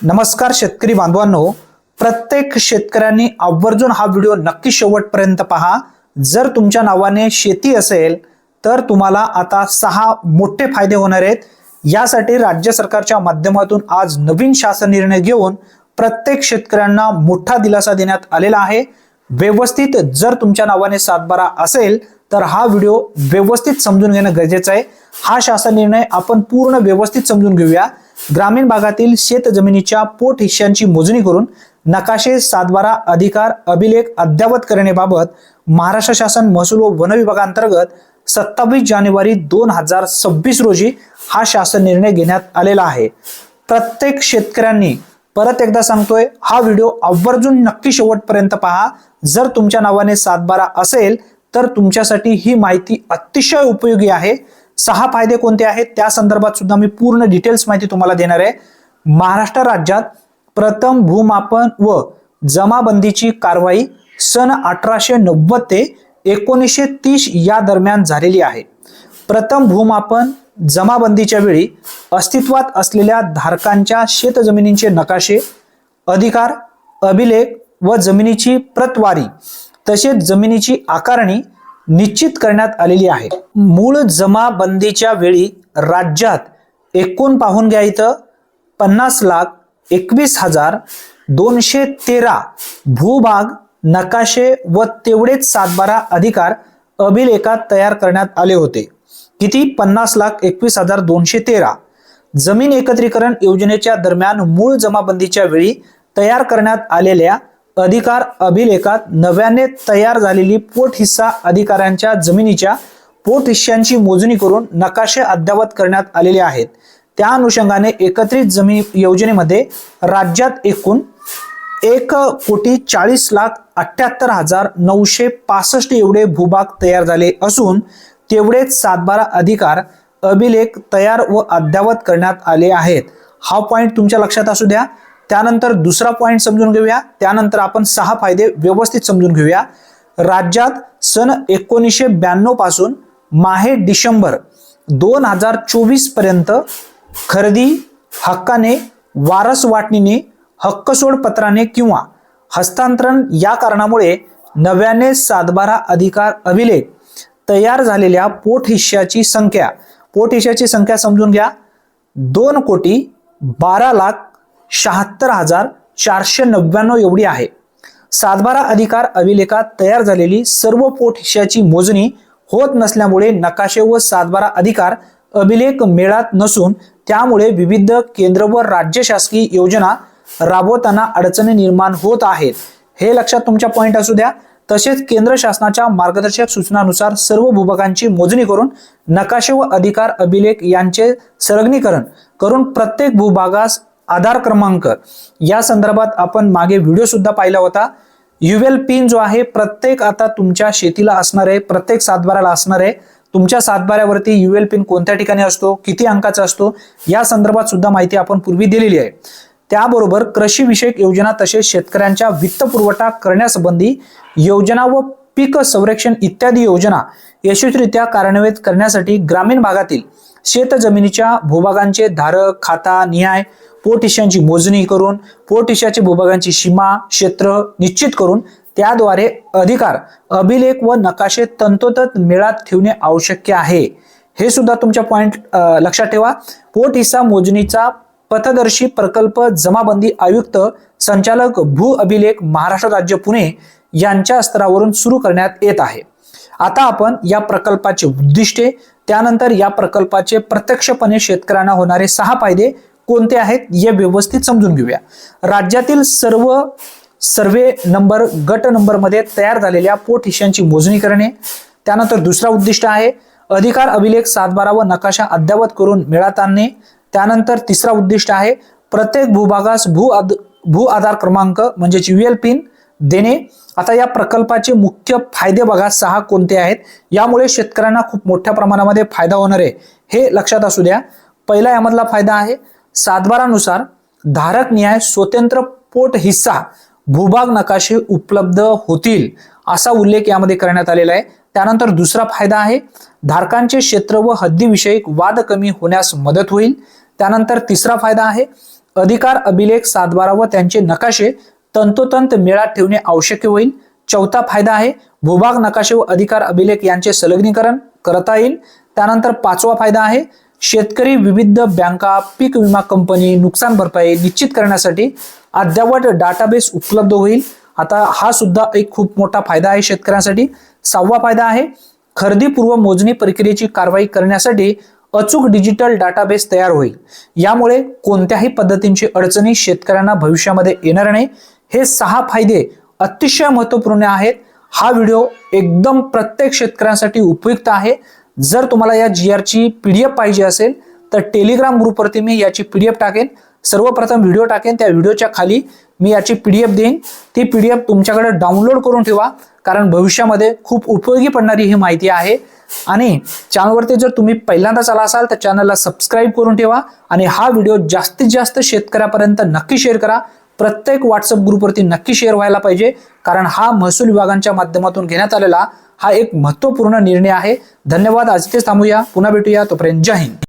नमस्कार शेतकरी बांधवांनो, प्रत्येक शेतकऱ्यांनी आवर्जून हा व्हिडिओ नक्की शेवटपर्यंत पहा। जर तुमच्या नावाने शेती असेल तर तुम्हाला आता 6 मोठे फायदे होणार आहेत। यासाठी राज्य सरकारच्या माध्यमातून आज नवीन शासन निर्णय घेऊन प्रत्येक शेतकऱ्यांना मोठा दिलासा देण्यात आलेला आहे। व्यवस्थित जर तुमच्या नावाने 7/12 असेल तर हा व्हिडिओ व्यवस्थित समजून घेणं गरजेचं आहे। हा शासन निर्णय आपण पूर्ण व्यवस्थित समजून घेऊया। ग्रामीण भागातील शेत जमिनीच्या पोट हिश्श्यांची मोजणी करून नकाशे 7/12 अधिकार अभिलेख अद्ययावत करण्याबाबत महाराष्ट्र शासन महसूल व वन विभागांतर्गत 27 जानेवारी 2026 रोजी हा शासन निर्णय घेण्यात आलेला आहे। प्रत्येक शेतकऱ्यांनी परत एकदा सांगतोय, हा व्हिडिओ आवर्जून नक्की शेवटपर्यंत पहा। जर तुमच्या नावाने 7/12 असेल तर तुमच्यासाठी ही माहिती अतिशय उपयोगी आहे। 6 फायदे कोणते आहेत त्या संदर्भात सुद्धा मी पूर्ण डिटेल्स माहिती तुम्हाला देणार आहे। महाराष्ट्र राज्यात प्रथम भूमापन व जमाबंदीची कारवाई सन 1890 ते 1930 या दरम्यान झालेली आहे। प्रथम भूमापन जमाबंदीच्या वेळी अस्तित्वात असलेल्या धारकांच्या शेतजमिनींचे नकाशे, अधिकार, अभिलेख व जमिनीची प्रतवारी तसेच जमिनीची आकारणी निश्चित करण्यात आलेली आहे। मूळ जमाबंदीच्या वेळी राज्यात एकूण पाहून घ्या इथं 50,21,213 भूभाग नकाशे व तेवढेच 7/12 अधिकार अभिलेखात तयार करण्यात आले होते। किती? 50,21,213। जमीन एकत्रीकरण योजनेच्या दरम्यान मूळ जमाबंदीच्या वेळी तयार करण्यात आलेल्या अधिकार अभिलेखात नव्याने तयार झालेली पोट हिस्सा अधिकाऱ्यांच्या जमिनीच्या पोट हिश्श्यांची मोजणी करून नकाशे अद्ययावत करण्यात आलेले आहेत। त्या अनुषंगाने एकत्रित जमीन योजनेमध्ये राज्यात एकूण 1,40,78,965 एवढे भूभाग तयार झाले असून तेवढेच 7/12 अधिकार अभिलेख तयार व अद्ययावत करण्यात आले आहेत। हा पॉइंट तुमच्या लक्षात असू द्या। त्यानंतर दुसरा पॉइंट समजून घेऊया, त्यानंतर आपण 6 फायदे व्यवस्थित समजून घेऊया। राज्यात सन 1992 पासून माहे डिसेंबर 2024 पर्यंत खरेदी हक्काने, वारस वाटणीने, हक्कसोड पत्राने किंवा हस्तांतरण या कारणामुळे नव्याने 7/12 अधिकार अभिलेख तयार झालेल्या पोट हिश्श्याची संख्या समजून घ्या, 2,12,76,499 एवढी आहे। 7/12 अधिकार अभिलेखात तयार झालेली सर्व पोट हिश्श्याची मोजणी होत नसल्यामुळे नकाशे व 7/12 अधिकार अभिलेख मिळत नसून त्यामुळे विविध केंद्र व राज्य शासकीय योजना राबवताना अडचणी निर्माण होत आहेत। हे लक्षात तुमच्या पॉइंट असू द्या। तसेच केंद्र शासनाच्या मार्गदर्शक सूचनानुसार सर्व भूभागांची मोजणी करून नकाशे व अधिकार अभिलेख यांचे संलग्नीकरण करून प्रत्येक भूभागास आधार क्रमांक या संदर्भात आपण मागे व्हिडिओ सुद्धा पाहिला होता। युएल पिन जो आहे प्रत्येक आता तुमच्या शेतीला असणार आहे, प्रत्येक 7/12 असणार आहे। तुमच्या 7/12 वरती युएल पिन कोणत्या ठिकाणी असतो, किती अंकाचा असतो या संदर्भात सुद्धा माहिती आपण पूर्वी दिलेली आहे। त्याबरोबर कृषी विषयक योजना तसेच शेतकऱ्यांच्या वित्त पुरवठा करण्यासंबंधी योजना व पीक संरक्षण इत्यादी योजना यशस्वीरित्या कार्यान्वित करण्यासाठी ग्रामीण भागातील शेत जमिनीच्या भूभागांचे धारक, खाता निहाय पोट हिश्श्यांची मोजणी करून पोट हिश्श्याच्या भूभागांची सीमा क्षेत्र निश्चित करून त्याद्वारे अधिकार अभिलेख व नकाशे तंतोतंत मेळात ठेवणे आवश्यक आहे। हे सुद्धा तुमच्या पॉइंट लक्षात ठेवा। पोट हिस्सा मोजणीचा पथदर्शी प्रकल्प जमाबंदी आयुक्त संचालक भू अभिलेख महाराष्ट्र राज्य पुणे यांच्या स्तरावरून सुरू करण्यात येत आहे। आता आपण या प्रकल्पाचे उद्दिष्टे, त्यानंतर या प्रकल्पाचे प्रत्यक्षपणे शेतकऱ्यांना होणारे 6 फायदे कोणते आहेत हे व्यवस्थित समजून घेऊया। राज्यातील सर्व सर्वे नंबर गट नंबर मध्ये तयार झालेल्या पोट हिश्श्यांची मोजणी करणे। त्यानंतर दुसरा उद्दिष्ट आहे अधिकार अभिलेख 7/12 व नकाशा अद्ययावत करून मेळात आणणे। त्यानंतर तिसरा उद्दिष्ट आहे प्रत्येक भूभागास भू आधार क्रमांक म्हणजे युएल पिन देणे। आता या प्रकल्पाचे मुख्य फायदे बघा 6 कोणते आहेत, यामुळे शेतकऱ्यांना खूप मोठ्या प्रमाणामध्ये फायदा होणार आहे हे लक्षात असू द्या। पहिला यामधला फायदा आहे 7/12 नुसार धारक निहाय स्वतंत्र पोट हिस्सा भूभाग नकाशे उपलब्ध होतील असा उल्लेख यामध्ये करण्यात आलेला आहे। त्यानंतर दुसरा फायदा आहे धारकांचे क्षेत्र व हद्दीविषयक वाद कमी होण्यास मदत होईल। त्यानंतर तिसरा फायदा आहे अधिकार अभिलेख 7/12 व त्यांचे नकाशे तंतोतंत मेळात ठेवणे आवश्यक होईल. चौथा फायदा आहे भूभाग नकाशे व अधिकार अभिलेख यांचे संलग्नीकरण करता येईल. त्यानंतर पाचवा फायदा आहे शेतकरी विविध बँका, पीक विमा कंपनी, नुकसान भरपाई निश्चित करण्यासाठी अद्ययावत डाटाबेस उपलब्ध होईल. आता हा सुद्धा एक खूप मोठा फायदा आहे शेतकऱ्यांसाठी. सहावा फायदा आहे खरेदी पूर्व मोजणी प्रक्रियेची कारवाई करण्यासाठी अचूक डिजिटल डाटाबेस तयार होईल. यामुळे कोणत्याही पद्धतींची अडचणी शेतकऱ्यांना भविष्यामध्ये येणार नाही. हे 6 फायदे अतिशय महत्त्वपूर्ण आहेत. हा व्हिडिओ एकदम प्रत्येक शेतकऱ्यांसाठी उपयुक्त आहे. जर तुम्हाला या GR ची PDF पाहिजे असेल तर टेलिग्राम ग्रुपवरती मी याची PDF टाकेन. सर्वप्रथम व्हिडिओ टाकेन, त्या व्हिडिओच्या खाली मी याची PDF देईन. ती PDF तुमच्याकडे डाउनलोड करून ठेवा, कारण भविष्यामध्ये खूप उपयोगी पडणारी ही माहिती आहे. आणि चॅनलवरती जर तुम्ही पहिल्यांदाच आला असाल तर चॅनलला सबस्क्राईब करून ठेवा आणि हा व्हिडिओ जास्तीत जास्त शेतकऱ्यापर्यंत नक्की शेअर करा. प्रत्येक व्हॉट्सअप ग्रुपवरती नक्की शेअर व्हायला पाहिजे, कारण हा महसूल विभागांच्या माध्यमातून घेण्यात आलेला हा एक महत्त्वपूर्ण निर्णय आहे. धन्यवाद. आज इथेच थांबूया. पुन्हा भेटूया. तोपर्यंत जय हिंद.